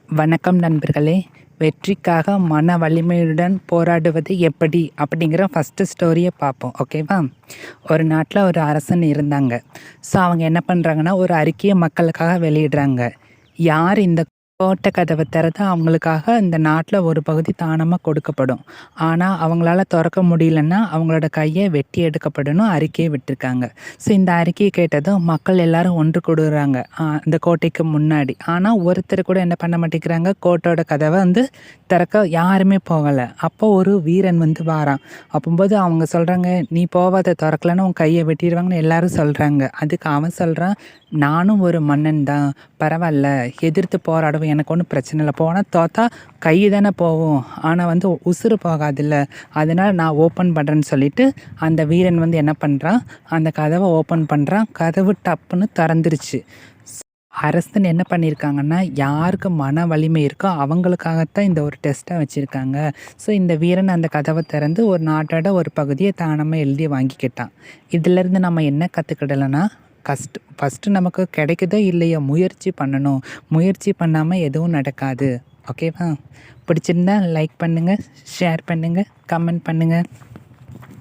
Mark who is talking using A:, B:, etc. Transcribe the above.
A: வணக்கம் நண்பர்களே. வெற்றிக்காக மன வலிமையுடன் போராடுவது எப்படி அப்படிங்கிற ஃபஸ்ட்டு ஸ்டோரியை பார்ப்போம். ஓகேவா? ஒரு நாட்டில் ஒரு அரசன் இருந்தாங்க. ஸோ அவங்க என்ன பண்ணுறாங்கன்னா, ஒரு அறிக்கையை மக்களுக்காக வெளியிடுறாங்க. யார் இந்த கோட்டை கதவை திறந்தா அவங்களுக்காக இந்த நாட்டில் ஒரு பகுதி தானமாக கொடுக்கப்படும். ஆனால் அவங்களால திறக்க முடியலன்னா அவங்களோட கையை வெட்டி எடுக்கப்படணும் அறிக்கையை விட்டுருக்காங்க. ஸோ இந்த அறிக்கையை கேட்டதும் மக்கள் எல்லாரும் ஒன்று கூடுறாங்க இந்த கோட்டைக்கு முன்னாடி. ஆனால் ஒருத்தர் கூட என்ன பண்ண மாட்டேங்கிறாங்க, கோட்டையோட கதவை திறக்க யாருமே போகலை. அப்போ ஒரு வீரன் வாரான். அப்போது அவங்க சொல்கிறாங்க, நீ போவாத, திறக்கலன்னு உன் கையை வெட்டிடுவாங்கன்னு எல்லாரும் சொல்கிறாங்க. அதுக்கு அவன் சொல்கிறான், நானும் ஒரு மன்னன் தான், பரவாயில்ல, எதிர்த்து போராடுவேன், எனக்கு ஒன்றும் பிரச்சனை இல்லை. போனால் தோத்தா கை தானே போகும், ஆனால் உசுறு போகாதில்ல, அதனால் நான் ஓப்பன் பண்ணுறேன்னு சொல்லிட்டு அந்த வீரன் என்ன பண்ணுறான், அந்த கதவை ஓப்பன் பண்ணுறான். கதவு டப்புன்னு திறந்துருச்சு. அரசன் என்ன பண்ணியிருக்காங்கன்னா, யாருக்கு மன வலிமை இருக்கோ அவங்களுக்காகத்தான் இந்த ஒரு டெஸ்ட்டை வச்சுருக்காங்க. ஸோ இந்த வீரன் அந்த கதவை திறந்து ஒரு நாட்டோட ஒரு பகுதியை தானமாக எழுதி வாங்கிக்கிட்டான். இதிலேருந்து நம்ம என்ன கற்றுக்கிடலைன்னா, ஃபஸ்ட்டு நமக்கு கிடைக்குதோ இல்லையோ முயற்சி பண்ணணும். முயற்சி பண்ணாமல் எதுவும் நடக்காது. ஓகேவா? பிடிச்சிருந்தா லைக் பண்ணுங்கள், ஷேர் பண்ணுங்கள், கமெண்ட் பண்ணுங்கள்.